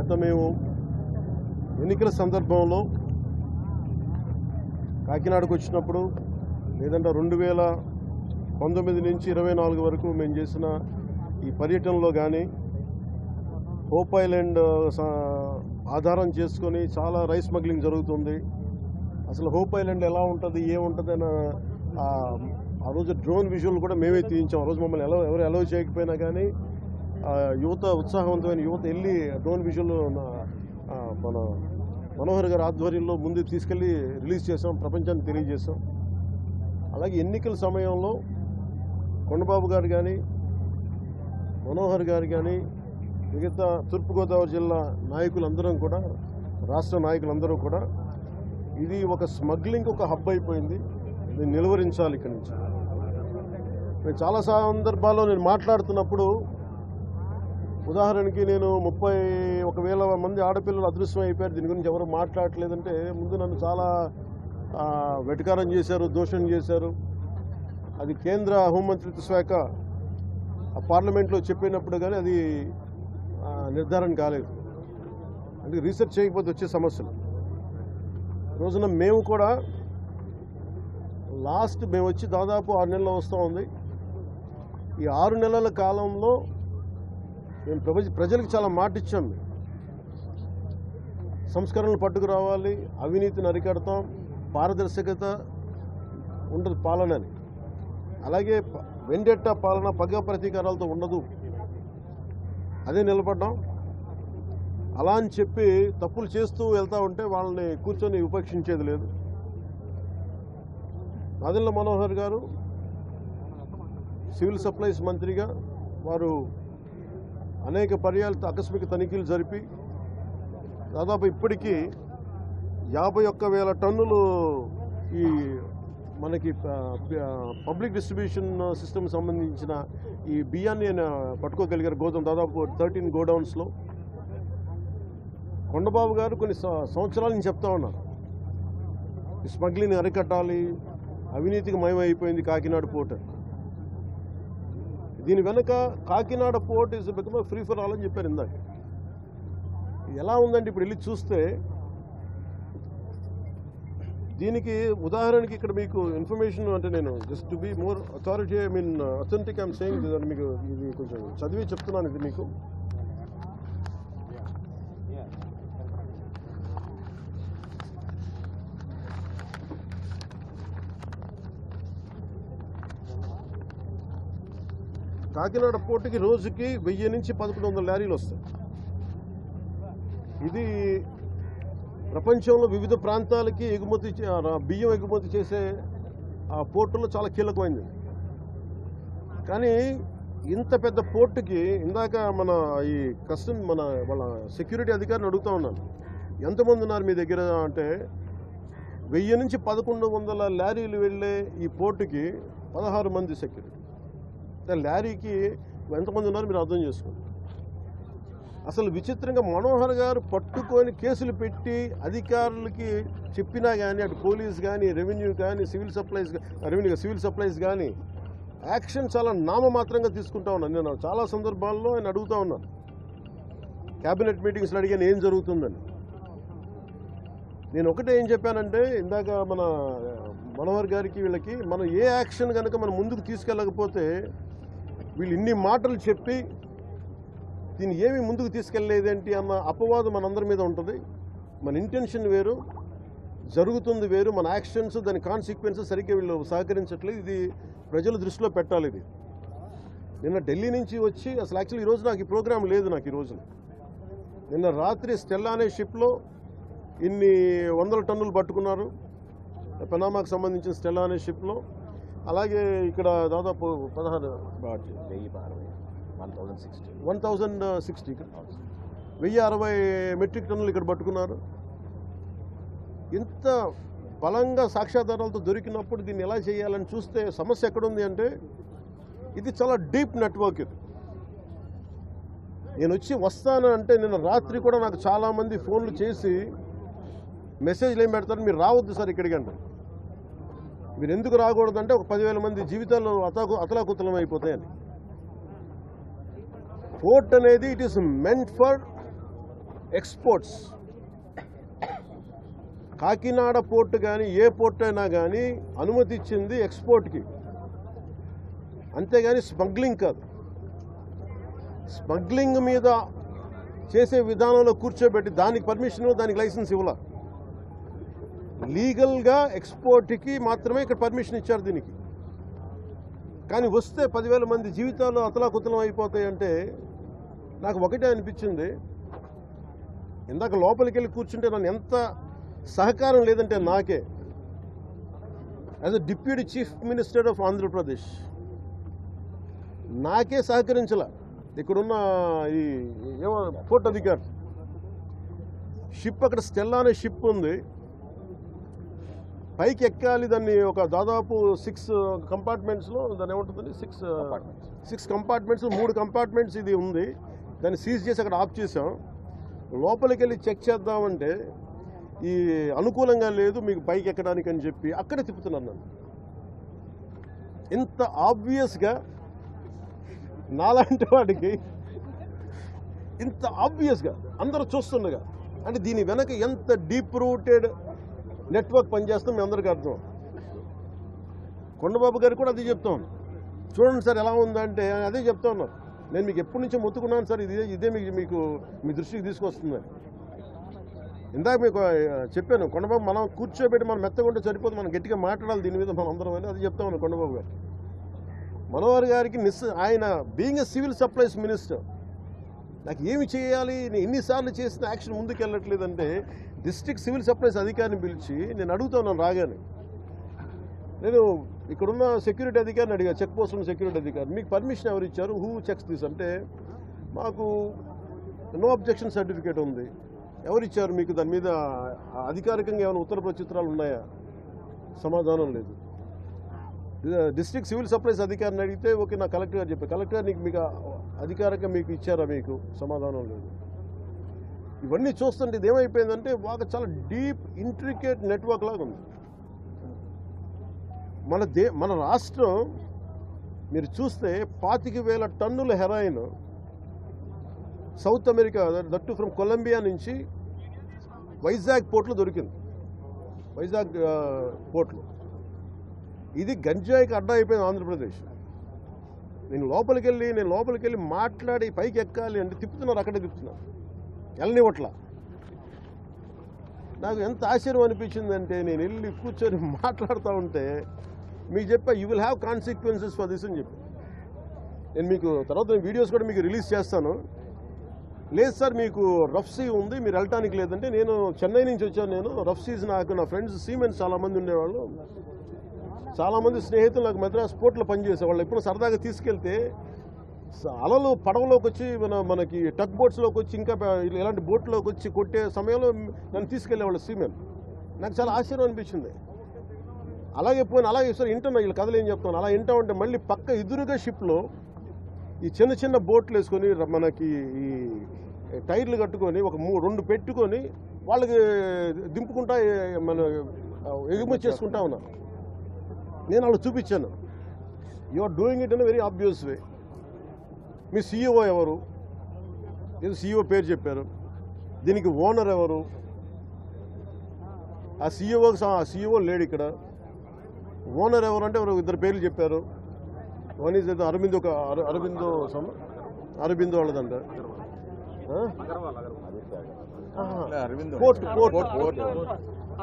గత మేము ఎన్నికల సందర్భంలో కాకినాడకు వచ్చినప్పుడు లేదంటే 2019 నుంచి 24 వరకు మేము చేసిన ఈ పర్యటనలో కానీ హోప్ ఐలాండ్ ఆధారం చేసుకొని చాలా రైస్ స్మగ్లింగ్ జరుగుతుంది. అసలు హోప్ ఐలాండ్ ఎలా ఉంటుంది ఏముంటుంది అని ఆ రోజు డ్రోన్ విజువల్ కూడా మేమే తీయించాం. ఆ రోజు మమ్మల్ని ఎవరు అలౌ చేయకపోయినా కానీ యువత ఉత్సాహవంతమైన యువత వెళ్ళి డ్రోన్ విజువల్ మన మనోహర్ గారి ఆధ్వర్యంలో ముందు తీసుకెళ్ళి రిలీజ్ చేసాం, ప్రపంచానికి తెలియజేసాం. అలాగే ఎన్నికల సమయంలో కొండబాబు గారు కానీ మనోహర్ గారు కానీ మిగతా తూర్పుగోదావరి జిల్లా నాయకులందరం కూడా రాష్ట్ర నాయకులందరూ కూడా ఇది ఒక స్మగ్లింగ్ ఒక హబ్ అయిపోయింది, దీన్ని నిలువరించాలి ఇక్కడి నుంచి. నేను చాలా సందర్భాల్లో నేను మాట్లాడుతున్నప్పుడు ఉదాహరణకి నేను 31,000 మంది ఆడపిల్లలు అదృశ్యం అయిపోయారు, దీని గురించి ఎవరు మాట్లాడలేదంటే ముందు నన్ను చాలా వెటకారం చేశారు, దూషణ చేశారు. అది కేంద్ర హోంమంత్రిత్వ శాఖ పార్లమెంట్లో చెప్పినప్పుడు కానీ అది నిర్ధారణ కాలేదు. అంటే రీసెర్చ్ చేయకపోతే వచ్చే సమస్యలు. రోజున మేము కూడా మేము వచ్చి దాదాపు 6 నెలలు వస్తూ ఉంది. ఈ 6 నెలల కాలంలో మేము ప్రజలకు చాలా మాట ఇచ్చాం. సంస్కరణలు పట్టుకురావాలి, అవినీతిని అరికడతాం, పారదర్శకత ఉండదు పాలనని, అలాగే వెండెట్టా పాలన పగ ప్రతీకారాలతో ఉండదు, అదే నిలబడ్డాం. అలా అని చెప్పి తప్పులు చేస్తూ వెళ్తూ ఉంటే వాళ్ళని కూర్చొని ఉపేక్షించేది లేదు. నాదెళ్ల మనోహర్ గారు సివిల్ సప్లైస్ మంత్రిగా వారు అనేక పర్యాలు ఆకస్మిక తనిఖీలు జరిపి దాదాపు ఇప్పటికీ 51,000 టన్నులు ఈ మనకి పబ్లిక్ డిస్ట్రిబ్యూషన్ సిస్టమ్ సంబంధించిన ఈ బియ్యాన్ని పట్టుకోగలిగారు. గోదాం దాదాపు 13 గోడౌన్స్లో. కొండబాబు గారు కొన్ని సంవత్సరాల నుంచి చెప్తా ఉన్నారు ఈ స్మగ్లింగ్ అరికట్టాలి, అవినీతికి మయమైపోయింది కాకినాడ పోర్ట్. దీని వెనక Kakinada port is become free for all అని చెప్పారు ఇందాక. ఎలా ఉందంటే ఇప్పుడు వెళ్ళి చూస్తే దీనికి ఉదాహరణకి ఇక్కడ మీకు ఇన్ఫర్మేషన్ అంటే నేను just to be more authority authentic I'm saying మీకు ఇది కొంచెం చదివి చెప్తున్నాను. ఇది మీకు కాకినాడ పోర్టుకి రోజుకి 1000 నుంచి 1100 లారీలు వస్తాయి. ఇది ప్రపంచంలో వివిధ ప్రాంతాలకి బియ్యం ఎగుమతి చేసే ఆ పోర్టులో చాలా కీలకమైంది. కానీ ఇంత పెద్ద పోర్టుకి ఇందాక ఈ వాళ్ళ సెక్యూరిటీ అధికారిని అడుగుతూ ఉన్నాను, ఎంతమంది ఉన్నారు మీ దగ్గర అంటే 1000 నుంచి 1100 లారీలు వెళ్ళే ఈ పోర్టుకి 16 మంది సెక్యూరిటీ. లారీకి ఎంతమంది ఉన్నారు మీరు అర్థం చేసుకోండి. అసలు విచిత్రంగా మనోహర్ గారు పట్టుకొని కేసులు పెట్టి అధికారులకి చెప్పినా కానీ అటు పోలీస్ కానీ రెవెన్యూ కానీ సివిల్ సప్లైస్ కానీ యాక్షన్ చాలా నామమాత్రంగా తీసుకుంటా ఉన్నాను. నేను చాలా సందర్భాల్లో ఆయన అడుగుతూ ఉన్నాను, క్యాబినెట్ మీటింగ్స్లో అడిగాను ఏం జరుగుతుందని. నేను ఒకటే ఏం చెప్పానంటే ఇందాక మన మనోహర్ గారికి వీళ్ళకి మనం ఏ యాక్షన్ కనుక మనం ముందుకు తీసుకెళ్ళకపోతే వీళ్ళు ఇన్ని మాటలు చెప్పి దీన్ని ఏమీ ముందుకు తీసుకెళ్ళలేదేంటి అన్న అపవాదం మనందరి మీద ఉంటుంది. మన ఇంటెన్షన్ వేరు, జరుగుతుంది వేరు, మన యాక్షన్స్ దాని కాన్సిక్వెన్సెస్ సరిగ్గా వీళ్ళు సహకరించట్లేదు. ఇది ప్రజల దృష్టిలో పెట్టాలి. ఇది నిన్న ఢిల్లీ నుంచి వచ్చి అసలు యాక్చువల్లీ ఈరోజు నాకు ఈ ప్రోగ్రాం లేదు. నాకు ఈ రోజున నిన్న రాత్రి స్టెల్లా అనే షిప్లో ఇన్ని 100 టన్నులు పట్టుకున్నారు, పనామాకు సంబంధించిన స్టెల్లా అనే షిప్లో. అలాగే ఇక్కడ దాదాపు 1,060 మెట్రిక్ టన్నులు ఇక్కడ పట్టుకున్నారు. ఇంత బలంగా సాక్ష్యాధారాలతో దొరికినప్పుడు దీన్ని ఎలా చేయాలని చూస్తే సమస్య ఎక్కడుంది అంటే ఇది చాలా డీప్ నెట్వర్క్. ఇది నేను వస్తాను అంటే నిన్న రాత్రి కూడా నాకు చాలామంది ఫోన్లు చేసి మెసేజ్లు ఏం పెడతారు, మీరు రావద్దు సార్ ఇక్కడికి అంటే. మీరు ఎందుకు రాకూడదంటే ఒక 10,000 మంది జీవితాలు అతలాకుతలం అయిపోతాయని. పోర్ట్ అనేది it is meant for exports. Kakinada port కానీ ఏ పోర్ట్ అయినా కానీ అనుమతి ఇచ్చింది ఎక్స్పోర్ట్కి, అంతేగాని స్మగ్లింగ్ కాదు. స్మగ్లింగ్ మీద చేసే విధానంలో కూర్చోబెట్టి దానికి పర్మిషన్, దానికి లైసెన్స్ ఇవ్వాల. లీగల్గా ఎక్స్పోర్ట్కి మాత్రమే ఇక్కడ పర్మిషన్ ఇచ్చారు దీనికి. కానీ వస్తే 10,000 మంది జీవితాలు అతలాకుతలం అయిపోతాయంటే నాకు ఒకటే అనిపించింది. ఇందాక లోపలికి వెళ్ళి కూర్చుంటే నన్ను ఎంత సహకారం లేదంటే నాకే, as a deputy chief minister of Andhra Pradesh నాకే సహకరించాల. ఇక్కడున్న ఈ ఏమో పోర్ట్ అధికారి, షిప్ అక్కడ స్టెల్లా అనే షిప్ ఉంది, పైకి ఎక్కాలి. దాన్ని ఒక దాదాపు 6 కంపార్ట్మెంట్స్లో దాన్ని ఏముంటుందండి, 6 కంపార్ట్మెంట్స్, 3 కంపార్ట్మెంట్స్ ఇది ఉంది. దాన్ని సీజ్ చేసి అక్కడ ఆఫ్ చేసాం. లోపలికి వెళ్ళి చెక్ చేద్దామంటే ఈ అనుకూలంగా లేదు మీకు పైకి ఎక్కడానికి అని చెప్పి అక్కడే తిప్పుతున్నాను నన్ను. ఇంత ఆబ్వియస్గా నాలాంటి వాడికి ఇంత ఆబ్వియస్గా అందరూ చూస్తుండగా, అంటే దీని వెనక ఎంత డీప్ రూటెడ్ నెట్వర్క్ పనిచేస్తాం మీ అందరికీ అర్థం. కొండబాబు గారు కూడా అదే చెప్తాం. చూడండి సార్ ఎలా ఉందంటే అదే చెప్తా ఉన్నారు. నేను మీకు ఎప్పటి నుంచో మొత్తుకున్నాను సార్, ఇదే మీకు మీ దృష్టికి తీసుకొస్తుందని. ఇందాక మీకు చెప్పాను, కొండబాబు మనం కూర్చోబెట్టి మనం మెత్తగుంటే సరిపోదు, మనం గట్టిగా మాట్లాడాలి దీని మీద మనం అందరం అని. అది చెప్తా ఉన్నాను కొండబాబు గారు. మనోహర్ గారికి ఆయన being a civil supplies minister నాకు ఏమి చేయాలి, నేను ఎన్నిసార్లు చేసిన యాక్షన్ ముందుకు వెళ్ళట్లేదంటే డిస్ట్రిక్ట్ సివిల్ సప్లైస్ అధికారిని పిలిచి నేను అడుగుతున్నాను రాగానే. నేను ఇక్కడున్న సెక్యూరిటీ అధికారిని అడిగా, చెక్ పోస్ట్ ఉన్న సెక్యూరిటీ అధికారి, మీకు పర్మిషన్ ఎవరు ఇచ్చారు, హూ చెక్స్ దిస్ అంటే మాకు నో అబ్జెక్షన్ సర్టిఫికేట్ ఉంది. ఎవరు ఇచ్చారు మీకు, దాని మీద అధికారికంగా ఏమైనా ఉత్తర ప్రత్యుత్తరాలు ఉన్నాయా? సమాధానం లేదు. డిస్ట్రిక్ట్ సివిల్ సప్లైస్ అధికారిని అడిగితే ఓకే నా కలెక్టర్ గారు చెప్పారు, కలెక్టర్ మీకు అధికారికంగా మీకు ఇచ్చారా, మీకు సమాధానం లేదు. ఇవన్నీ చూస్తుంటే ఇది ఏమైపోయిందంటే బాగా చాలా డీప్ ఇంట్రికేట్ నెట్వర్క్ లాగా ఉంది. మన రాష్ట్రం మీరు చూస్తే 25,000 టన్నుల heroin South America, that from Colombia నుంచి వైజాగ్ పోర్ట్లో దొరికింది. వైజాగ్ పోర్ట్లో ఇది గంజాయికి అడ్డా అయిపోయింది ఆంధ్రప్రదేశ్. నేను లోపలికి వెళ్ళి మాట్లాడి పైకి ఎక్కాలి అంటే తిప్పుతున్నారు, అక్కడే తిప్పుతున్నారు, వెళ్ళనివ్వట్ల. నాకు ఎంత ఆశ్చర్యం అనిపించిందంటే నేను వెళ్ళి కూర్చొని మాట్లాడుతూ ఉంటే మీకు చెప్పా you will have consequences for this అని చెప్పి. నేను మీకు తర్వాత వీడియోస్ కూడా మీకు రిలీజ్ చేస్తాను. లేదు సార్ మీకు రఫ్ సీ ఉంది, మీరు వెళ్ళటానికి లేదంటే, నేను చెన్నై నుంచి వచ్చాను. నేను రఫ్ సీస్ నాకు నా ఫ్రెండ్స్ సీమెన్స్ చాలామంది ఉండేవాళ్ళు, చాలామంది స్నేహితులు నాకు మద్రాస్ పోర్ట్లో పనిచేసేవాళ్ళు. ఎప్పుడు సరదాగా తీసుకెళ్తే అలలు పడవలోకి వచ్చి మనకి టక్ బోట్స్లోకి వచ్చి ఇంకా ఇలాంటి బోట్లోకి వచ్చి కొట్టే సమయంలో నన్ను తీసుకెళ్లేవాళ్ళు సీమెన్. నాకు చాలా ఆశ్చర్యం అనిపించింది. అలాగే సార్ వింటున్నా వీళ్ళు కథలు ఏం చెప్తాను. అలా వింటా ఉంటే మళ్ళీ పక్క ఎదురుగా షిప్లో ఈ చిన్న బోట్లు వేసుకొని మనకి ఈ టైర్లు కట్టుకొని ఒక 2 పెట్టుకొని వాళ్ళకి దింపుకుంటా మన ఎగుమతి చేసుకుంటా ఉన్నారు. నేను వాళ్ళు చూపించాను, you are doing it in very obvious way. మీ సీఈఓ ఎవరు, ఏదో సీఈఓ పేరు చెప్పారు, దీనికి ఓనర్ ఎవరు, ఆ సీఈఓ లేడు ఇక్కడ. ఓనర్ ఎవరు అంటే ఎవరు 2 పేర్లు చెప్పారు. వన్ ఈజ్ ఏదో అరబిందో వాళ్ళదంట.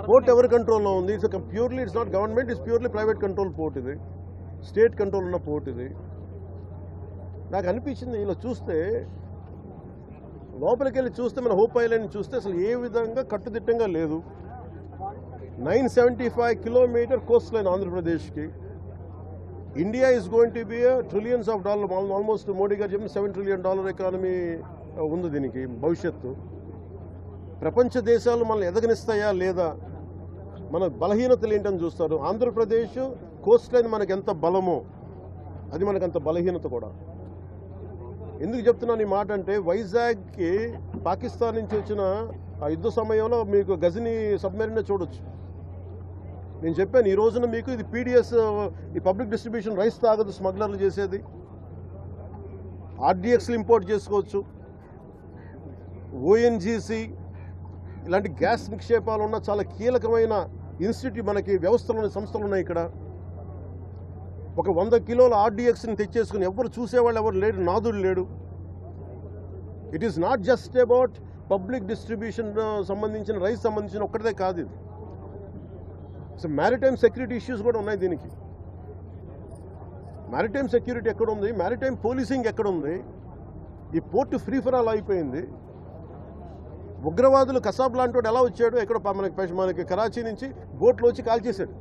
పోర్ట్ ఎవరి కంట్రోల్లో ఉంది? Purely it's not government, it's purely private control port. ఇది స్టేట్ కంట్రోల్ ఉన్న పోర్ట్. ఇది నాకు అనిపించింది ఇలా చూస్తే, లోపలికి వెళ్ళి చూస్తే మన హోప్ ఐలాండ్ చూస్తే అసలు ఏ విధంగా కట్టుదిట్టంగా లేదు. 975 కిలోమీటర్ కోస్ట్ లైన్ ఆంధ్రప్రదేశ్కి. India is going to be trillions of dollar, almost Modi గారు చెప్పిన $7 trillion ఎకానమీ ఉంది దీనికి భవిష్యత్తు. ప్రపంచ దేశాలు మనల్ని ఎదగనిస్తాయా లేదా, మన బలహీనతలు ఏంటని చూస్తారు. ఆంధ్రప్రదేశ్ కోస్ట్ లైన్ మనకు ఎంత బలమో అది మనకు అంత బలహీనత కూడా. ఎందుకు చెప్తున్నాను ఈ మాట అంటే, వైజాగ్కి పాకిస్తాన్ నుంచి వచ్చిన ఆ యుద్ధ సమయంలో మీకు గజనీ సబ్మెరీన్ చూడొచ్చు. నేను చెప్పాను ఈ రోజున మీకు ఇది పీడిఎస్, ఈ పబ్లిక్ డిస్ట్రిబ్యూషన్ రైస్ తాగదు స్మగ్లర్లు చేసేది. ఆర్డీఎక్స్లు ఇంపోర్ట్ చేసుకోవచ్చు. ఓఎన్జీసీ ఇలాంటి గ్యాస్ నిక్షేపాలు ఉన్న చాలా కీలకమైన ఇన్స్టిట్యూట్ మనకి వ్యవస్థలు సంస్థలు ఉన్నాయి ఇక్కడ. ఒక 100 కిలోల ఆర్డీఎక్స్ని తెచ్చేసుకుని ఎవరు చూసేవాళ్ళు ఎవరు లేడు, నాదుడు లేడు. It is not just about public distribution సంబంధించిన రైస్ సంబంధించిన ఒక్కటే కాదు ఇది. సో మ్యారిటైమ్ సెక్యూరిటీ ఇష్యూస్ కూడా ఉన్నాయి దీనికి. మ్యారిటైమ్ సెక్యూరిటీ ఎక్కడ ఉంది, మ్యారిటైమ్ పోలీసింగ్ ఎక్కడ ఉంది? ఈ పోర్ట్ ఫ్రీ ఫర్ ఆల్ అయిపోయింది. ఉగ్రవాదులు కసాబ్ లాంటి వాడు ఎలా వచ్చాడు, ఎక్కడ మనకి కరాచీ నుంచి బోట్లో వచ్చి కాల్ చేశాడు.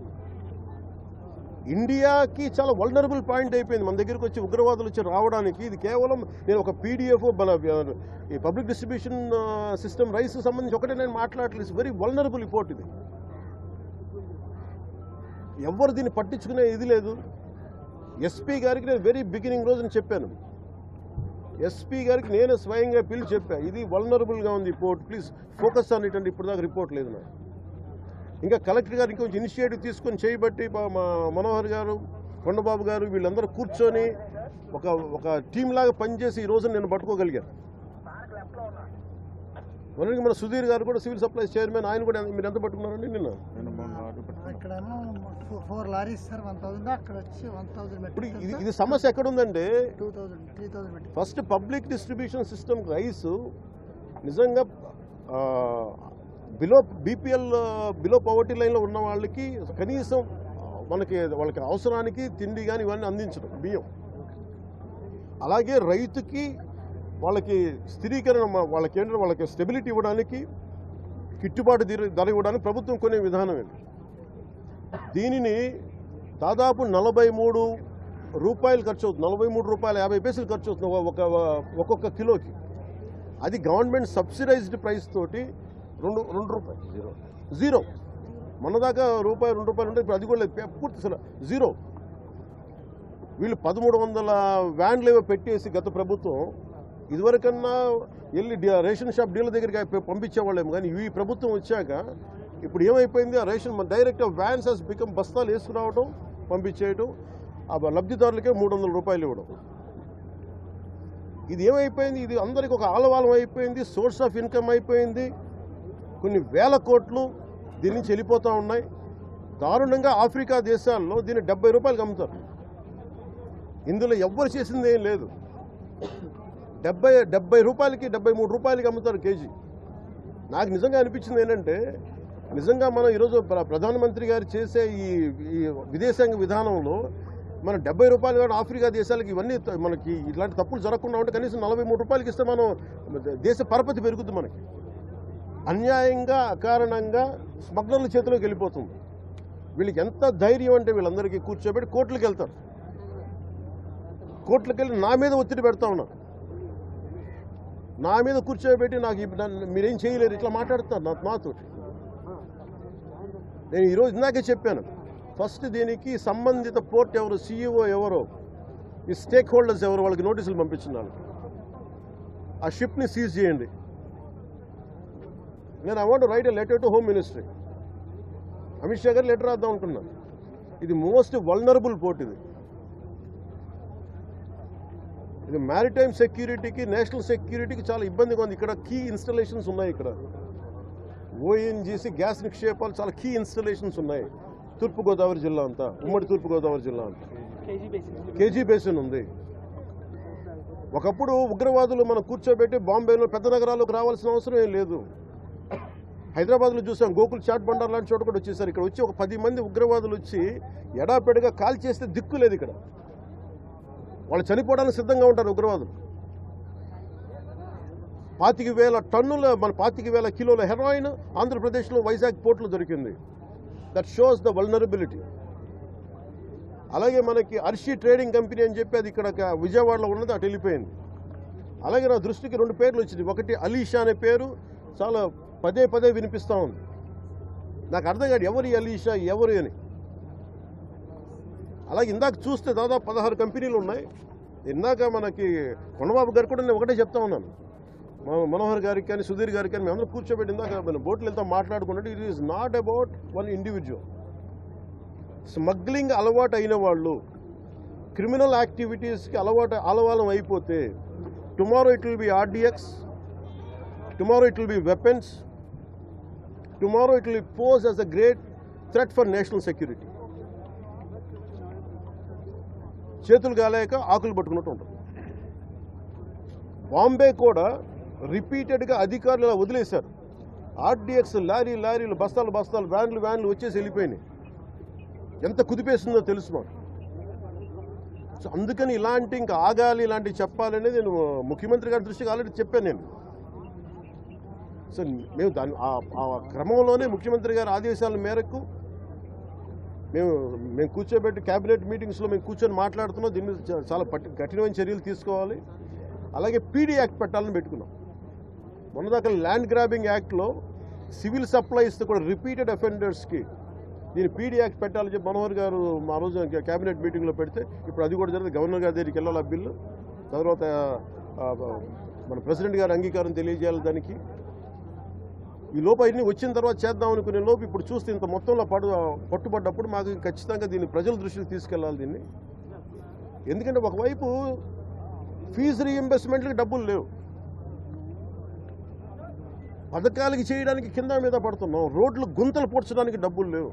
ఇండియాకి చాలా వల్నరబుల్ పాయింట్ అయిపోయింది మన దగ్గరికి వచ్చి ఉగ్రవాదులు వచ్చి రావడానికి. ఇది కేవలం నేను ఒక పీడిఎఫ్ ఈ పబ్లిక్ డిస్ట్రిబ్యూషన్ సిస్టమ్ రైస్ సంబంధించి ఒకటే నేను మాట్లాడలేదు. వెరీ వల్నరబుల్ రిపోర్ట్ ఇది. ఎవరు దీన్ని పట్టించుకునే ఇది లేదు. ఎస్పీ గారికి నేను వెరీ బిగినింగ్ రోజున చెప్పాను. ఎస్పీ గారికి నేను స్వయంగా పిలిచి చెప్పాను, ఇది వల్నరబుల్గా ఉంది report, please focus on it అంటే ఇప్పుడు దాకా రిపోర్ట్ లేదు నాకు. ఇంకా కలెక్టర్ గారు ఇంకొంచెం ఇనిషియేటివ్ తీసుకొని చేయబట్టి మా మనోహర్ గారు, కొండబాబు గారు వీళ్ళందరూ కూర్చొని ఒక టీం లాగా పనిచేసి ఈ రోజున నేను పట్టుకోగలిగాను. మనకి మన సుధీర్ గారు కూడా సివిల్ సప్లైస్ చైర్మన్, ఆయన కూడా మీరు ఎంత పట్టుకున్నారండి నిన్న? ఇప్పుడు ఇది సమస్య ఎక్కడుందంటే first public distribution system rice నిజంగా బిలో పవర్టీ లైన్లో ఉన్న వాళ్ళకి కనీసం వాళ్ళకి అవసరానికి తిండి కానీ ఇవన్నీ అందించడం బియ్యం. అలాగే రైతుకి వాళ్ళకి స్థిరీకరణ వాళ్ళకి స్టెబిలిటీ ఇవ్వడానికి గిట్టుబాటు ధర ఇవ్వడానికి ప్రభుత్వం కొనే విధానం ఇది. దీనిని దాదాపు 43 రూపాయలు ఖర్చు అవుతుంది, 43 రూపాయల 50 పైసలు ఖర్చు అవుతుంది ఒక్కొక్క కిలోకి. అది గవర్నమెంట్ సబ్సిడైజ్డ్ ప్రైస్ తోటి 2 రూపాయలు జీరో. మొన్నదాకా రూపాయి 2 రూపాయలు ఉంటే ఇప్పుడు అది కూడా లేదు, పూర్తి అసలు జీరో. వీళ్ళు 1300 వ్యాన్లు ఏవో పెట్టేసి గత ప్రభుత్వం ఇదివరకన్నా వెళ్ళి రేషన్ షాప్ డీలర్ దగ్గరికి పంపించేవాళ్ళేమో, కానీ ఈ ప్రభుత్వం వచ్చాక ఇప్పుడు ఏమైపోయింది, ఆ ration direct vans he's become బస్తాలు వేసుకురావడం పంపించేయడం, ఆ లబ్ధిదారులకే 300 రూపాయలు ఇవ్వడం. ఇది ఏమైపోయింది, ఇది అందరికి ఒక ఆలవాలం అయిపోయింది, సోర్స్ ఆఫ్ ఇన్కమ్ అయిపోయింది. కొన్ని వేల కోట్లు దీని నుంచి వెళ్ళిపోతూ ఉన్నాయి. దారుణంగా ఆఫ్రికా దేశాల్లో దీన్ని 70 రూపాయలకి అమ్ముతారు. ఇందులో ఎవ్వరు చేసింది ఏం లేదు. 70 రూపాయలకి 73 రూపాయలకి అమ్ముతారు కేజీ. నాకు నిజంగా అనిపించింది ఏంటంటే, నిజంగా మనం ఈరోజు ప్రధానమంత్రి గారు చేసే ఈ విదేశాంగ విధానంలో మనం 70 రూపాయలు కానీ ఆఫ్రికా దేశాలకి ఇవన్నీ మనకి ఇలాంటి తప్పులు జరగకుండా ఉంటే కనీసం 43 రూపాయలకి ఇస్తే మనం దేశ పరపతి పెరుగుతుంది. మనకి అన్యాయంగా అకారణంగా స్మగ్లర్ల చేతిలోకి వెళ్ళిపోతుంది. వీళ్ళకి ఎంత ధైర్యం అంటే వీళ్ళందరికీ కూర్చోబెట్టి కోర్టులకు వెళ్తారు. కోర్టులకు వెళ్ళి నా మీద ఒత్తిడి పెడతా ఉన్నారు, నా మీద కూర్చోబెట్టి మీరేం చేయలేరు ఇట్లా మాట్లాడుతున్నారు నాతోటి. నేను ఈరోజు ఇందాకే చెప్పాను, ఫస్ట్ దీనికి సంబంధిత పోర్ట్ ఎవరు, సీఈఓ ఎవరో, ఈ స్టేక్ హోల్డర్స్ ఎవరు, వాళ్ళకి నోటీసులు పంపించినాను. ఆ షిప్ని సీజ్ చేయండి. నేను I want to right a letter to home ministry. Amit Shah గారు లెటర్ రాద్దాం అనుకున్నాను. ఇది మోస్ట్ వల్నరబుల్ పోర్ట్. ఇది మ్యారిటైమ్ సెక్యూరిటీకి, నేషనల్ సెక్యూరిటీకి చాలా ఇబ్బందిగా ఉంది. ఇక్కడ కీ ఇన్స్టలేషన్స్ ఉన్నాయి. ఇక్కడ ఓఎన్జీసీ గ్యాస్ నిక్షేపాలు చాలా కీ ఇన్స్టలేషన్స్ ఉన్నాయి. తూర్పుగోదావరి జిల్లా అంతా, ఉమ్మడి తూర్పుగోదావరి జిల్లా అంతా కేజీ బేసిన్ ఉంది. ఒకప్పుడు ఉగ్రవాదులు మనం కూర్చోబెట్టి బాంబేలో పెద్ద నగరాల్లోకి రావాల్సిన అవసరం ఏం లేదు. హైదరాబాద్లో చూసాం, గోకుల్ చాట్ బండార్ లాంటి చోట కూడా వచ్చేసారు. ఇక్కడ వచ్చి ఒక 10 మంది ఉగ్రవాదులు వచ్చి ఎడాపెడగా కాల్ చేస్తే దిక్కు లేదు. ఇక్కడ వాళ్ళు చనిపోవడానికి సిద్ధంగా ఉంటారు ఉగ్రవాదులు. 25,000 టన్నుల 25,000 కిలోల హెరాయిన్ ఆంధ్రప్రదేశ్లో వైజాగ్ పోర్టులో దొరికింది. That shows the vulnerability. అలాగే మనకి అర్షి ట్రేడింగ్ కంపెనీ అని చెప్పి అది ఇక్కడ విజయవాడలో ఉన్నది, అటు వెళ్ళిపోయింది. అలాగే నా దృష్టికి 2 పేర్లు వచ్చింది. ఒకటి అలీషా అనే పేరు చాలా పదే వినిపిస్తూ ఉంది. నాకు అర్థం కాదు ఎవరు అలీషా, ఎవరు అని. అలాగే ఇందాక చూస్తే దాదాపు 16 కంపెనీలు ఉన్నాయి. ఇందాక మనకి కొండబాబు గారు కూడా నేను ఒకటే చెప్తా ఉన్నాను, మనోహర్ గారికి కానీ సుధీర్ గారికి కానీ మేమందరూ కూర్చోబెట్టి ఇందాక మన బోట్లు వెళ్తా మాట్లాడుకున్నట్టు, it is not about one individual. Smuggling అలవాటు అయిన వాళ్ళు, క్రిమినల్ యాక్టివిటీస్కి ఆలవాలం అయిపోతే tomorrow it will be RDX, tomorrow it will be weapons, tomorrow it will pose as a great threat for national security. చేతులు గాలేక ఆకులు పట్టుకున్నట్టు ఉంటుంది. బాంబే కూడా రిపీటెడ్గా అధికారులు ఇలా వదిలేశారు. ఆర్డీఎక్స్ లారీలు బస్తాలు వ్యాన్లు వచ్చేసి వెళ్ళిపోయినాయి. ఎంత కుదిపేస్తుందో తెలుసు మాకు. సో అందుకని ఇంకా ఆగాలి, ఇలాంటివి చెప్పాలనేది నేను ముఖ్యమంత్రి గారి దృష్టికి ఆల్రెడీ చెప్పాను నేను. సో మేము ఆ క్రమంలోనే ముఖ్యమంత్రి గారి ఆదేశాల మేరకు మేము కూర్చోబెట్టి క్యాబినెట్ మీటింగ్స్లో మేము కూర్చొని మాట్లాడుతున్నాం. దీని మీద చాలా కఠినమైన చర్యలు తీసుకోవాలి. అలాగే పీడీ యాక్ట్ పెట్టాలని పెట్టుకున్నాం. మొన్నదాకా ల్యాండ్ గ్రాబింగ్ యాక్ట్లో సివిల్ సప్లైస్ కూడా రిపీటెడ్ అఫెండర్స్కి దీన్ని పీడీ యాక్ట్ పెట్టాలని చెప్పి మనోహర్ గారు ఆ రోజు క్యాబినెట్ మీటింగ్లో పెడితే ఇప్పుడు అది కూడా జరిగింది. గవర్నర్ గారి దగ్గరికి వెళ్ళాలి ఆ బిల్లు. తర్వాత మన ప్రెసిడెంట్ గారు అంగీకారం తెలియజేయాలి దానికి. ఈ లోపు అన్ని వచ్చిన తర్వాత చేద్దాం అనుకునే లోపు ఇప్పుడు చూస్తే ఇంత మొత్తంలో పట్టుబడ్డప్పుడు మాకు ఖచ్చితంగా దీన్ని ప్రజల దృష్టికి తీసుకెళ్ళాలి దీన్ని. ఎందుకంటే ఒకవైపు ఫీజు రీఎంబర్స్మెంట్లకి డబ్బులు లేవు, పథకాలకి చేయడానికి కింద మీద పడుతున్నాం, రోడ్లు గుంతలు పూడ్చడానికి డబ్బులు లేవు.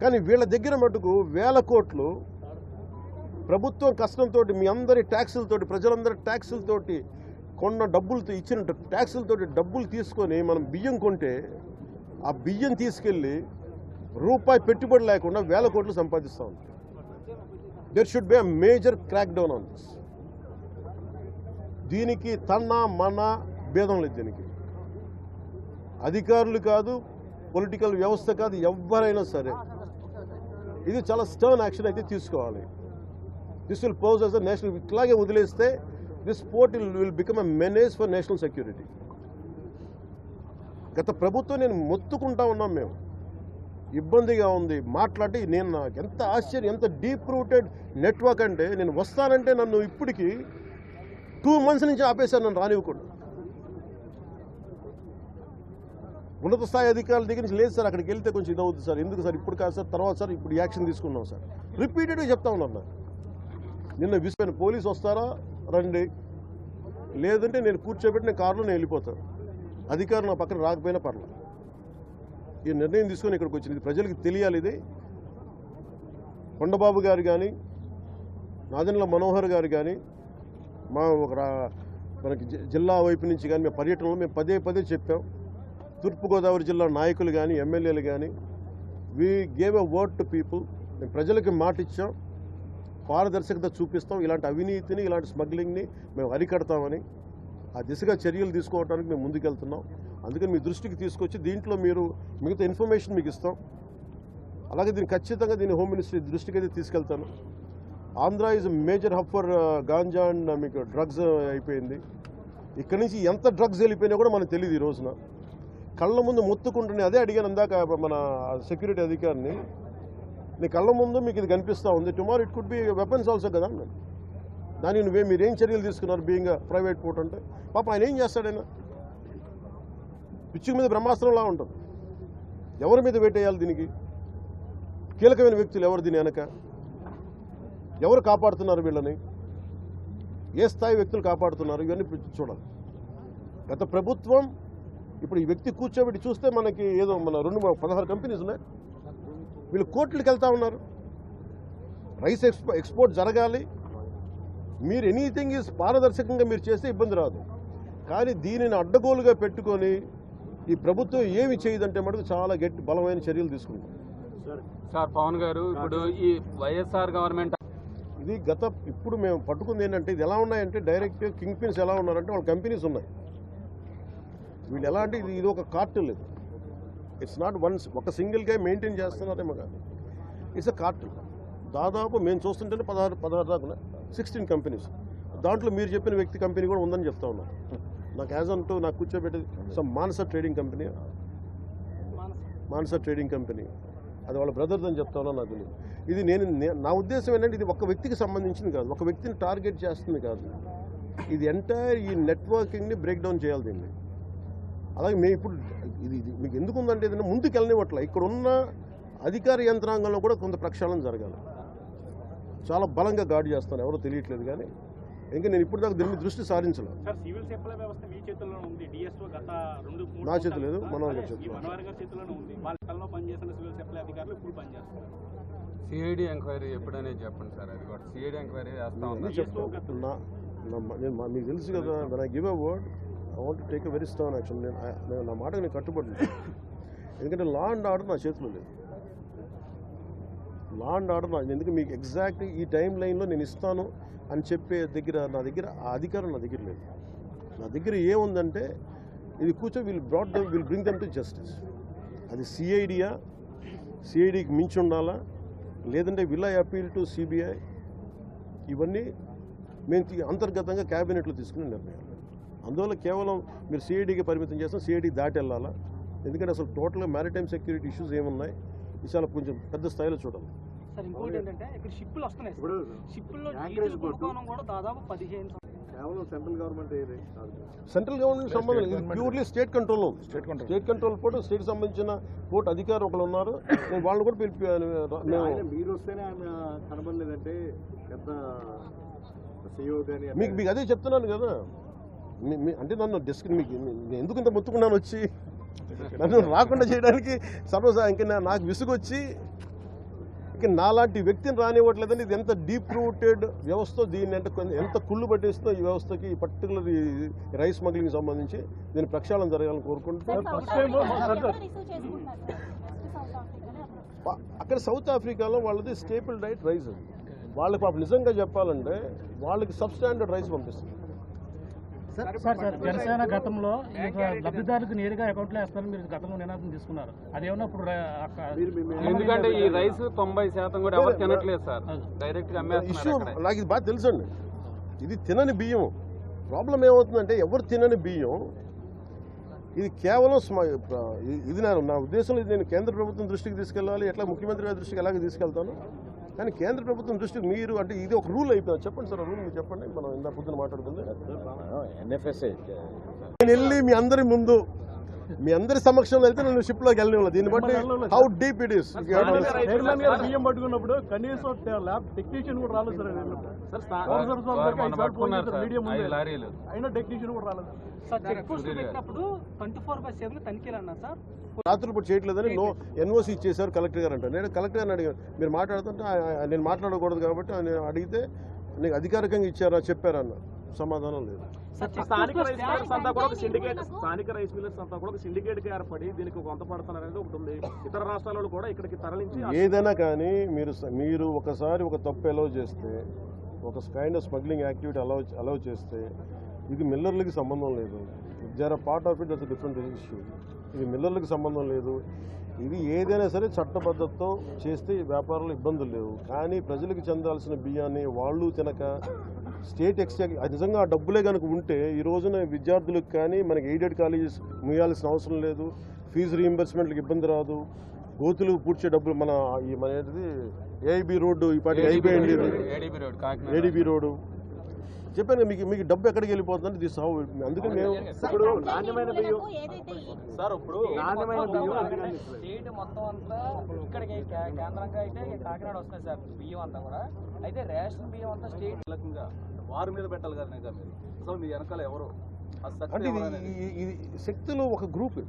కానీ వీళ్ళ దగ్గర మటుకు వేల కోట్లు ప్రభుత్వం కష్టంతో మీ అందరి ట్యాక్సులతోటి, ప్రజలందరి ట్యాక్సులతోటి కొన్న డబ్బులతో ఇచ్చిన ట్యాక్సులతోటి డబ్బులు తీసుకొని మనం బియ్యం కొంటే ఆ బియ్యం తీసుకెళ్ళి రూపాయి పెట్టుబడి లేకుండా వేల కోట్లు సంపాదిస్తూ ఉంటాం. There should be a major crack down on this. దీనికి మన భేదం లేదు. దీనికి అధికారులు కాదు, పొలిటికల్ వ్యవస్థ కాదు, ఎవరైనా సరే ఇది చాలా స్టర్న్ యాక్షన్ అయితే తీసుకోవాలి. This will pose as a national. ఇట్లాగే వదిలేస్తే this port will become a menace for national security. గత ప్రభుత్వం నేను మొత్తుకుంటా ఉన్నాం, మేము ఇబ్బందిగా ఉంది మాట్లాడి. నాకు ఎంత ఆశ్చర్యం, ఎంత డీప్ రూటెడ్ నెట్వర్క్ అంటే నేను వస్తానంటే నన్ను ఇప్పటికీ 2 months నుంచి ఆపేశారు, నన్ను రానివ్వకుండా. ఉన్నత స్థాయి అధికారుల దగ్గర నుంచి లేదు సార్, అక్కడికి వెళ్తే కొంచెం ఇదవుతుంది సార్, ఎందుకు సార్ ఇప్పుడు కాదు సార్, తర్వాత సార్ ఇప్పుడు యాక్షన్ తీసుకున్నాం సార్, రిపీటెడ్గా చెప్తా ఉన్నాను. నాకు నిన్న విసిపోయిన పోలీసు వస్తారా రండి, లేదంటే నేను కూర్చోబెట్టి నేను కారులో నేను వెళ్ళిపోతాను, అధికారులు నా పక్కన రాకపోయినా పర్లేదు. ఈ నిర్ణయం తీసుకొని ఇక్కడికి వచ్చింది, ప్రజలకు తెలియాలి. ఇది కొండబాబు గారు కానీ, నాదెండ్ల మనోహర్ గారు కానీ, మనకి జిల్లా వైపు నుంచి కానీ మేము పర్యటనలో మేము పదే చెప్పాం. తూర్పుగోదావరి జిల్లా నాయకులు కానీ, ఎమ్మెల్యేలు కానీ, we gave a word to people. మేము ప్రజలకి మాట ఇచ్చాం, పారదర్శకత చూపిస్తాం, ఇలాంటి అవినీతిని, ఇలాంటి స్మగ్లింగ్ని మేము అరికడతామని. ఆ దిశగా చర్యలు తీసుకోవడానికి మేము ముందుకెళ్తున్నాం. అందుకని మీ దృష్టికి తీసుకొచ్చి దీంట్లో మీరు మిగతా ఇన్ఫర్మేషన్ మీకు ఇస్తాం. అలాగే దీన్ని ఖచ్చితంగా హోమ్ మినిస్ట్రీ దృష్టికి అయితే తీసుకెళ్తాను. Andhra is major hub for ganja and మీకు డ్రగ్స్ అయిపోయింది. ఇక్కడి నుంచి ఎంత డ్రగ్స్ వెళ్ళిపోయినా కూడా మనకు తెలియదు. ఈ రోజున కళ్ళ ముందు మొత్తుకుంటున్నాయి. అదే అడిగాను అందాక మన సెక్యూరిటీ అధికారిని, నీ కళ్ళ ముందు మీకు ఇది కనిపిస్తూ ఉంది, tomorrow it could be weapons also కదా. దానికి మీరేం చర్యలు తీసుకున్నారు బీయింగ్ ప్రైవేట్ పోర్ట్ అంటే? పాప ఆయన ఏం చేస్తాడైనా పిచ్చుక మీద బ్రహ్మాస్త్రంలా ఉంటుంది. ఎవరి మీద వేటేయాలి? దీనికి కీలకమైన వ్యక్తులు ఎవరు? దీని వెనక ఎవరు కాపాడుతున్నారు వీళ్ళని? ఏ స్థాయి వ్యక్తులు కాపాడుతున్నారు? ఇవన్నీ చూడాలి. గత ప్రభుత్వం ఇప్పుడు ఈ వ్యక్తి కూర్చోబెట్టి చూస్తే మనకి ఏదో మన 16 కంపెనీస్ ఉన్నాయి, వీళ్ళు కోర్టులకు వెళ్తా ఉన్నారు. రైస్ ఎక్స్పోర్ట్ జరగాలి, మీరు ఎనీథింగ్ ఈజ్ పారదర్శకంగా మీరు చేస్తే ఇబ్బంది రాదు. కానీ దీనిని అడ్డగోలుగా పెట్టుకొని ఈ ప్రభుత్వం ఏమి చేయదంటే మటుకు చాలా బలమైన చర్యలు తీసుకుంటాం. సార్ పవన్ గారు, ఇప్పుడు ఈ వైఎస్ఆర్ గవర్నమెంట్ ఇది ఇప్పుడు మేము పట్టుకుంది ఏంటంటే, ఇది ఎలా ఉన్నాయంటే డైరెక్ట్ కింగ్ పిన్స్ ఎలా ఉన్నారంటే వాళ్ళ కంపెనీస్ ఉన్నాయి. వీళ్ళు ఎలా అంటే ఇది ఒక కార్టెల్. ఇది ఇట్స్ నాట్ ఒక సింగిల్గా మెయింటైన్ చేస్తున్నారేమో కాదు, ఇట్స్ అ కార్టెల్. దాదాపు మేము చూస్తుంటేనే 16 దాకా 16 కంపెనీస్. దాంట్లో మీరు చెప్పిన వ్యక్తి కంపెనీ కూడా ఉందని చెప్తా ఉన్నాను. నాకు యాజ్ అంటూ నాకు కూర్చోబెట్టేది మానస ట్రేడింగ్ కంపెనీ, అది వాళ్ళ బ్రదర్స్ అని చెప్తా ఉన్నాను. నాకు తెలియదు. ఇది నా ఉద్దేశం ఏంటంటే ఇది ఒక వ్యక్తికి సంబంధించింది కాదు, ఒక వ్యక్తిని టార్గెట్ చేస్తుంది కాదు. ఇది ఎంటైర్ ఈ నెట్వర్కింగ్ని బ్రేక్ డౌన్ చేయాలి దీన్ని. అలాగే మేము ఇప్పుడు ఇది మీకు ఎందుకు ఉందంటే ఏదైనా ముందుకు వెళ్ళనివ్వట్ల. ఇక్కడ ఉన్న అధికార యంత్రాంగంలో కూడా కొంత ప్రక్షాళన జరగాలి. చాలా బలంగా గార్డు చేస్తాను, ఎవరో తెలియట్లేదు. కానీ ఇంకా నేను ఇప్పుడు దాకా దీని మీద దృష్టి సారించలేదు. సార్ సివిల్ సప్లై వ్యవస్థ మీ చేతుల్లో ఉంది. డిఎస్ఓ గత 2-3 నా చేతులు లేదు, మనోహర్ గారి ఈ చేతులు. మనోహర్ గారి చేతుల్లోనే ఉంది. వాళ్ళ కల్లో పనిచేస్తున్న సివిల్ సప్లై అధికారులు ఇప్పుడు పనిచేస్తున్నారు. సిఐడి ఎంక్వైరీ ఎప్పుడనేది చెప్పండి సార్. అది కూడా సిఐడి ఎంక్వైరీ వేస్తా అన్నీ ఉన్నారు. చెప్తాను. మీకు తెలుసు కదా, when I give a word, I want to take a very stern action. నేను నా మాటకు నేను కట్టుబడి ఎందుకంటే లా అండ్ ఆర్డర్ నా చేతిలో లేదు. లా అండ్ ఆర్డర్ ఎందుకు మీకు ఎగ్జాక్ట్ ఈ టైం లైన్లో నేను ఇస్తాను అని చెప్పే నా దగ్గర ఆ అధికారం నా దగ్గర లేదు. నా దగ్గర ఏముందంటే ఇది కూర్చో will bring them to justice. అది సిఐడికి మించి ఉండాలా, లేదంటే will I appeal to CBI, ఇవన్నీ మేము అంతర్గతంగా క్యాబినెట్లో తీసుకునే నిర్ణయాలు. అందువల్ల కేవలం మీరు సిఐడికి పరిమితం చేస్తాం, సిఐడి దాటి వెళ్ళాలా. ఎందుకంటే అసలు టోటల్గా మ్యారిటైమ్ సెక్యూరిటీ ఇష్యూస్ ఏమున్నాయి ఇది చాలా కొంచెం పెద్ద స్థాయిలో చూడాలి. సార్ ఇంకోటి ఏంటంటే ఇక్కడ షిప్పులు వస్తున్నాయి. షిప్పుల్లో కూడా దాదాపు 15 కేవలం సెంట్రల్ గవర్నమెంట్ సెంట్రల్ గవర్నమెంట్ సంబంధం లేదు, ప్యూర్లీ స్టేట్ కంట్రోల్లో ఉంది. స్టేట్ కంట్రోల్ పోర్టు, స్టేట్ సంబంధించిన పోర్టు అధికారులు ఒకరు ఉన్నారు. నేను వాళ్ళని కూడా మీరు వస్తేనే ఆయన కనబడలేదంటే పెద్ద CEO కానీ మీకు అదే చెప్తున్నాను కదా. అంటే నన్ను మీకు ఎందుకు ఇంత మొత్తుకున్నాను వచ్చి నన్ను రాకుండా చేయడానికి ఇంకా నాకు విసుగొచ్చి ఇక నాలాంటి వ్యక్తిని రానివ్వట్లేదని. ఇది ఎంత డీప్ రూటెడ్ వ్యవస్థ, దీన్ని అంటే ఎంత కుళ్ళు పట్టేస్తుందో ఈ వ్యవస్థకి, ఈ పర్టికులర్ రైస్ స్మగ్లింగ్ సంబంధించి దీని ప్రక్షాళన జరగాలని కోరుకుంటున్నాను. అక్కడ సౌత్ ఆఫ్రికాలో వాళ్ళది స్టేపుల్ డైట్ రైస్. వాళ్ళకి పాపం నిజంగా చెప్పాలంటే వాళ్ళకి సబ్స్టాండర్డ్ రైస్ పంపిస్తుంది. సార్ జనసేన గతంలో లబ్ధిదారులకు నేరుగా అకౌంట్లో వేస్తారని మీరు గతంలో నినాదం తీసుకున్నారు. అదేమన్నా ఇప్పుడు ఎందుకంటే ఈ రైస్ 90% కూడా ఎవరు తినట్లేదు సార్, డైరెక్ట్ గా ఇష్యూ అమ్మేస్తున్నారు. నాకు ఇది బాగా తెలుసండి. ఇది తినని బియ్యం. ప్రాబ్లం ఏమవుతుందంటే ఎవరు తినని బియ్యం ఇది కేవలం ఇది నా ఉద్దేశంలో ఇది నేను కేంద్ర ప్రభుత్వం దృష్టికి తీసుకెళ్ళాలి, ఎట్లా ముఖ్యమంత్రి గారి దృష్టికి ఎలాగ తీసుకెళ్తాను. కానీ కేంద్ర ప్రభుత్వం దృష్టికి మీరు అంటే ఇది ఒక రూల్ అయిపోయింది. చెప్పండి సార్, రూల్ మీరు చెప్పండి. మనం ఇందా పొద్దున మాట్లాడుతుంది. నేను వెళ్ళి మీ అందరి ముందు మీ అందరి సమక్షంలో వెళ్తే నేను షిప్లోకి వెళ్ళిన దీన్ని బట్టి హౌ డీప్ ఇట్ ఈస్. బియ్యం పట్టుకున్నప్పుడు కనీసం ల్యాబ్ టెక్నీషియన్ కూడా రాలేదు సార్. లారీలు అయినా టెక్నీషియన్ కూడా రాలేదు సార్. చెక్ పోస్ట్ పెట్టినప్పుడు 24/7 తనిఖీలు అన్నారు సార్. రాత్రులు పూట చేయట్లేదని ఎన్ఓసి ఇచ్చేసారు కలెక్టర్ గారు అంటారు. నేను కలెక్టర్ గారిని అడిగాను, మీరు మాట్లాడుతుంటే నేను మాట్లాడకూడదు కాబట్టి ఆయన అడిగితే నీకు అధికారికంగా ఇచ్చారా చెప్పారా అన్న సమాధానం లేదు. స్థానిక రైస్ మిల్లర్స్ అంతా కూడా ఒక సిండికేట్ గా ఏర్పడి దీనికి కొంత పడుతున్నారు అనేది ఒకటి ఉంది. ఇతర రాష్ట్రాలలో కూడా ఇక్కడికి తరలించి ఏదైనా కానీ మీరు ఒకసారి ఒక తప్పు అలౌ చేస్తే, ఒక kind of smuggling activity allow చేస్తే ఇది మిల్లర్లకి సంబంధం లేదు. జర part of it that's different issue. ఇది మిల్లర్లకు సంబంధం లేదు. ఇది ఏదైనా సరే చట్టబద్ధతతో చేస్తే ఈ వ్యాపారంలో ఇబ్బందులు లేవు. కానీ ప్రజలకు చెందాల్సిన బియ్యాన్ని వాళ్ళు తినక స్టేట్ ఎక్స్చేంజ్ నిజంగా ఆ డబ్బులే కనుక ఉంటే ఈ రోజున విద్యార్థులకు కానీ మనకి ఎయిడెడ్ కాలేజెస్ ముయ్యాల్సిన అవసరం లేదు, ఫీజు రీయింబర్స్మెంట్లకు ఇబ్బంది రాదు, గోతులు పూడ్చే డబ్బులు మన ఏంటిది ఏఐబి రోడ్డు ఈ పాటికి అయిపోయింది. ఏడీబీ రోడ్డు చెప్పాను మీకు డబ్బు ఎక్కడికి వెళ్ళిపోతుందంటే దిస్ హౌ. అందుకని మేము ఇప్పుడు నాణ్యమైన బియ్యం సార్ ఇప్పుడు నాణ్యమైన బియ్యం స్టేట్ మొత్తం అంతా ఇక్కడికి కేంద్రంగా అయితే కాకినాడ వస్తుంది సార్ బియ్యం అంతా కూడా. అయితే రేషన్ బియ్యం అంతా స్టేట్ వారి మీద పెట్టాలి కదా మీరు. అసలు మీ వెనకాల ఎవరు అంటే ఇది శక్తిలో ఒక గ్రూప్,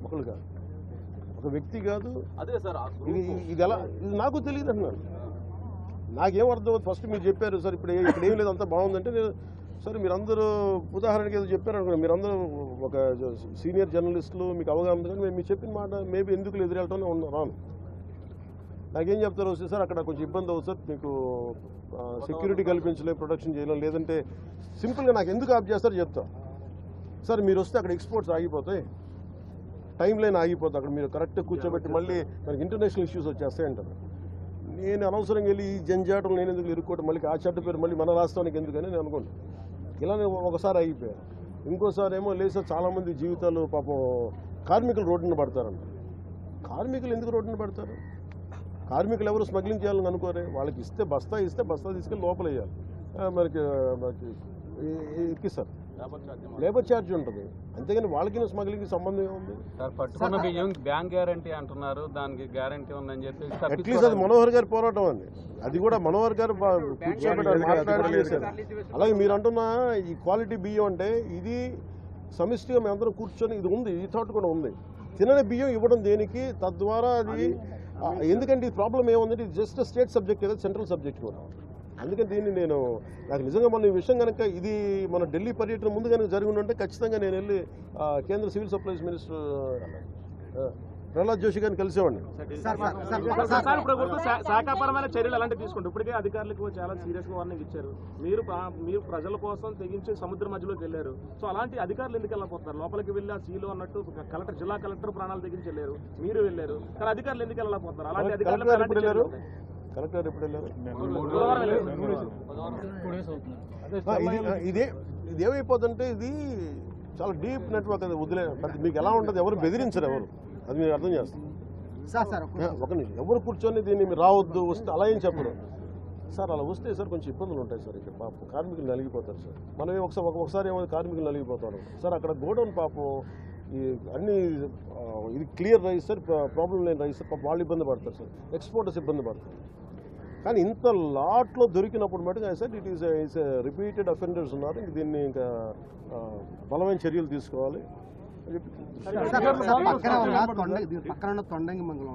ఒకళ్ళు కాదు, ఒక వ్యక్తి కాదు. అదే సార్ ఇది ఎలా ఇది నాకు తెలియదు అన్నాను. నాకేం అర్థం. ఫస్ట్ మీరు చెప్పారు సార్ ఇప్పుడు ఏం లేదు అంతా బాగుందంటే నేను సరే మీరందరూ ఉదాహరణకి ఏదో చెప్పారు అనుకున్నాను. మీరందరూ ఒక సీనియర్ జర్నలిస్టులు, మీకు అవగాహన ఉంది. కానీ మీరు చెప్పిన మాట మేబీ ఎందుకు ఎదురెళ్ళటం రాను. నాకేం చెప్తారు వస్తే సార్ అక్కడ కొంచెం ఇబ్బంది అవుతుంది సార్, మీకు సెక్యూరిటీ కల్పించలేం, ప్రొడక్షన్ చేయలేం, లేదంటే సింపుల్గా నాకు ఎందుకు ఆఫ్ చేస్తారో చెప్తా. సార్ మీరు వస్తే అక్కడ ఎక్స్పోర్ట్స్ ఆగిపోతాయి, టైం లైన్ ఆగిపోతుంది, అక్కడ మీరు కరెక్ట్గా కూర్చోబెట్టి మళ్ళీ మనకి ఇంటర్నేషనల్ ఇష్యూస్ వచ్చేస్తాయి అంటారు. నేను అనవసరంగా వెళ్ళి ఈ జంజాటలు నేను ఎందుకు ఇరుక్కోవడం, మళ్ళీ ఆ చెడ్డ పేరు మళ్ళీ మన రాష్ట్రానికి ఎందుకని నేను అనుకోండి. ఇలానే ఒకసారి అయిపోయారు. ఇంకోసారి ఏమో లేదు సార్ చాలామంది జీవితాలు పాపం కార్మికులు రోడ్డున పడతారంట. కార్మికులు ఎందుకు రోడ్డున పడతారు? కార్మికులు ఎవరు స్మగ్లింగ్ చేయాలని అనుకోరే. వాళ్ళకి ఇస్తే బస్తా తీసుకెళ్ళి లోపల వేయాలి, మనకి ఎక్కిస్తారు. లేబర్ ఛార్జ్ ఉంటుంది, అంతేగాని వాళ్ళకి స్మగ్లింగ్కి సంబంధం ఏముంది? సార్ పట్టుకున్న బియ్యం బ్యాంక్ గ్యారంటీ అంటున్నారు, దానికి గ్యారంటీ ఉందని చెప్పి అట్లీస్ట్ అది మనోహర్ గారి పోరాటం అండి, అది కూడా మనోహర్ గారు మాట్లాడి చేశారు. అలాగే మీరు అంటున్న ఈ క్వాలిటీ బియ్యం అంటే ఇది సమిష్టిగా మేమందరం కూర్చొని ఇది ఉంది, ఈ థాట్ కూడా ఉంది. తినని బియ్యం ఇవ్వడం దేనికి? తద్వారా అది ఎందుకంటే ఈ ప్రాబ్లం ఏముందంటే ఇది జస్ట్ స్టేట్ సబ్జెక్ట్ కదా, సెంట్రల్ సబ్జెక్ట్ కూడా. అందుకని దీన్ని నాకు నిజంగా మన ఈ విషయం కనుక ఇది మన ఢిల్లీ పర్యటన ముందు కనుక జరిగి ఉంటే ఖచ్చితంగా నేను వెళ్ళి కేంద్ర civil supplies minister Prahlad Joshi గారిని కలిసేవాడిని. శాఖాపరమైన చర్యలు అలాంటివి తీసుకుంటారు. ఇప్పటికే అధికారులకు చాలా సీరియస్ గా వార్నింగ్ ఇచ్చారు. మీరు ప్రజల కోసం తెగించి సముద్రం మధ్యలోకి వెళ్ళారు. సో అలాంటి అధికారులు ఎందుకు వెళ్ళకపోతారు? లోపలికి వెళ్ళి ఆ సీలో అన్నట్టు కలెక్టర్, జిల్లా కలెక్టర్ ప్రాణాలు తెగించి వెళ్ళారు, మీరు వెళ్ళారు, కానీ అధికారులు ఎందుకు వెళ్ళకపోతారు? అలాంటి అధికారులు కలెక్టర్ ఎప్పుడు వెళ్ళారు? ఇదేమైపోతుందంటే ఇది చాలా డీప్ నెట్వర్క్. అది వదిలే మీకు ఎలా ఉంటుంది, ఎవరు బెదిరించరు, ఎవరు అది మీరు అర్థం చేస్తారు. ఒక నిమిషం, ఎవరు కూర్చొని దీన్ని మీరు రావద్దు వస్తే అలా ఏం చెప్పరు సార్. అలా వస్తే సార్ కొంచెం ఇబ్బందులు ఉంటాయి సార్. ఇక్కడ పాపం కార్మికులు నలిగిపోతారు సార్. మనమే ఒకసారి ఏమో కార్మికులు నలిగిపోతారు సార్. అక్కడ గోడౌన్ పాపం ఈ అన్ని ఇది క్లియర్ రైస్ సార్, ప్రాబ్లం లేని రైస్ సార్. పాపం వాళ్ళు ఇబ్బంది పడతారు సార్, ఎక్స్పోర్టర్స్ ఇబ్బంది పడతారు. కానీ ఇంత లాట్లో దొరికినప్పుడు మటుకు sir it is repeated offenders ఉన్నారు. దీన్ని ఇంకా బలమైన చర్యలు తీసుకోవాలి అని చెప్పి. పక్కన ఉన్న తొండంగి మండలం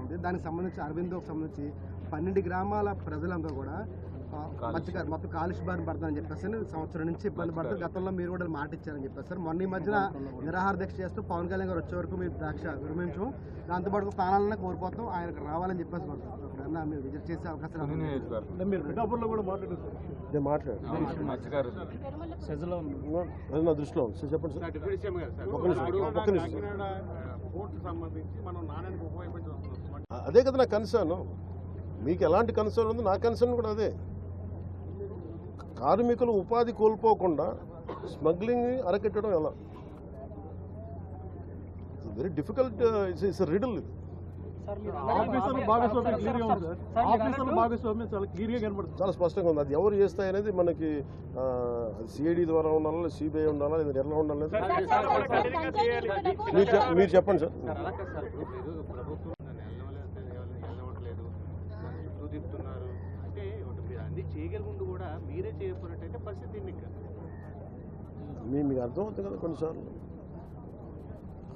ఉంది. దానికి సంబంధించి అరవిందోకి సంబంధించి 12 గ్రామాల ప్రజలంతా కూడా మొత్తం కాలుష్య బారిన పడతారని చెప్పేసి సంవత్సరం నుంచి ఇబ్బంది పడుతుంది. గతంలో మీరు కూడా మాట ఇచ్చారని చెప్పేసి సార్. మొన్న ఈ మధ్యన నిరాహార దీక్ష చేస్తూ పవన్ కళ్యాణ్ గారు వచ్చే వరకు మీరు దీక్ష విరమించం, దాంతోపాటు స్థానాలనే కోరుకోతాం, ఆయనకు రావాలని చెప్పేసి మీరు విజిట్ చేసే అవకాశం మీరు పిఠాపురంలో కూడా మాట్లాడారు. నేను మాట్లాడాను, నా దృష్టిలో ఉంది సార్. చెప్పండి సార్. ఒక్క నిమిషం. అదే కదా నా కన్సర్న్. మీకు ఎలాంటి కన్సర్న్ ఉందో నా కన్సర్న్ కూడా అదే. కార్మికులు ఉపాధి కోల్పోకుండా స్మగ్లింగ్ అరకెట్టడం ఎలా? Very difficult. It's riddle. ఆఫీసర్ల భాగస్వామ్యం క్లియర్గా ఉంది సార్. ఆఫీసర్ల భాగస్వామ్యం చాలా క్లియర్గా కనబడుతుంది, చాలా స్పష్టంగా ఉంది. అది ఎవరు చేస్తాయి అనేది మనకి సిఐడి ద్వారా ఉండాలా, లేదా సిబిఐ ఉండాలా, లేదా ఎలా ఉండాలి మీరు చెప్పండి సార్. మీకు అర్థమవుతుంది కదా కొన్నిసార్లు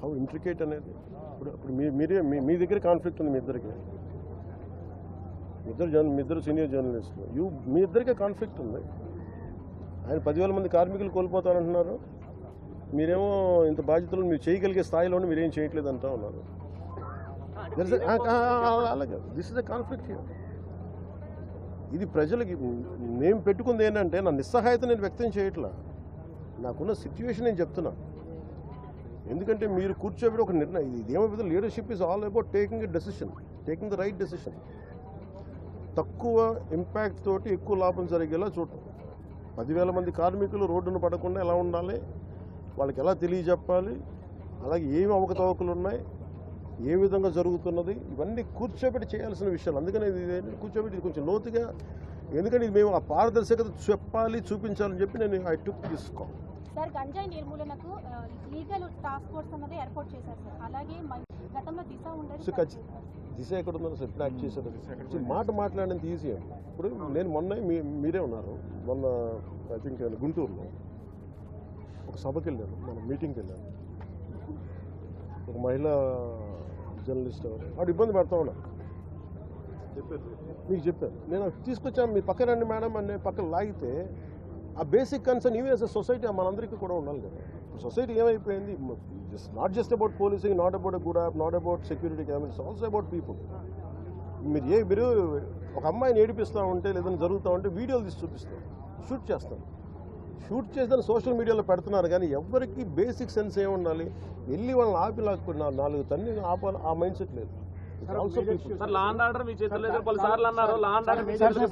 హౌ ఇంట్రికేట్ అనేది. ఇప్పుడు మీ దగ్గర కాన్ఫ్లిక్ట్ ఉంది, మీ ఇద్దరు సీనియర్ జర్నలిస్టులు, మీ ఇద్దరికే కాన్ఫ్లిక్ట్ ఉంది. ఆయన 10,000 మంది కార్మికులు కోల్పోతారంటున్నారు, మీరేమో ఇంత బాధ్యతలు మీరు చేయగలిగే స్థాయిలోనే మీరేం చేయట్లేదు అంటా ఉన్నారు. అలాగే this is the conflict here. ఇది ప్రజలకి నేను పెట్టుకుంది ఏంటంటే నా నిస్సహాయత నేను వ్యక్తం చేయట్లా, నాకున్న సిచ్యువేషన్ నేను చెప్తున్నా. ఎందుకంటే మీరు కూర్చోబెట్టి ఒక నిర్ణయం, ఇదేమైపోతే leadership is all about taking a decision, taking the right decision. తక్కువ ఇంపాక్ట్ తోటి ఎక్కువ లాభం జరిగేలా చూడటం. 10,000 మంది కార్మికులు రోడ్డును పడకుండా ఎలా ఉండాలి, వాళ్ళకి ఎలా తెలియజెప్పాలి, అలాగే ఏమి అవకతవకలు ఉన్నాయి, ఏ విధంగా జరుగుతున్నది, ఇవన్నీ కూర్చోబెట్టి చేయాల్సిన విషయాలు. అందుకని ఇది కూర్చోబెట్టి కొంచెం లోతుగా, ఎందుకంటే ఇది మేము ఆ పారదర్శకత చెప్పాలి, చూపించాలని చెప్పి నేను I took this call. Sir, గంజాయి నిర్మూలనకు లీగల్ టాస్క్ ఫోర్స్ అన్నది ఏర్పాటు చేశారు సార్. అలాగే గతంలో దిశ ఉండేది. దిశ ఎక్కడ ఉందో సార్, ఇప్పుడు యాక్ట్ చేశారు. మాట మాట్లాడేంత ఈజీ అండి. ఇప్పుడు నేను మొన్న మీరే ఉన్నారు, మొన్న ఐ థింక్ గుంటూరులో ఒక సభకి వెళ్ళాను, మన మీటింగ్కి వెళ్ళాను. ఒక మహిళా జర్నలిస్ట్ ఆవిడ ఇబ్బంది పడతా ఉన్నా, మీకు చెప్పాను. నేను తీసుకొచ్చాను, మీ పక్కన రండి మేడం అని పక్కన లాగితే ఆ basic concern even as a society మనందరికీ కూడా ఉండాలి కదా. సొసైటీ ఏమైపోయింది, not just about policing, not about good app, not about security cameras, also about people. మీరు ఒక అమ్మాయిని ఏడిపిస్తూ ఉంటే లేదని జరుగుతూ ఉంటే వీడియోలు తీసి చూపిస్తాం, షూట్ చేస్తాం. షూట్ చేసి సోషల్ మీడియాలో పెడుతున్నారు, కానీ ఎవరికి బేసిక్ సెన్స్ ఏమి ఉండాలి, వెళ్ళి వాళ్ళని ఆపి లాక్కున్నా 4 తన్ని ఆపాలి, ఆ మైండ్ సెట్ లేదు. లా అండ్ ఆర్డర్ మీ చేతుల్లో లేదు, పలుసార్లు అన్నారు లా అండ్ ఆర్డర్ మీ చేతుల్లో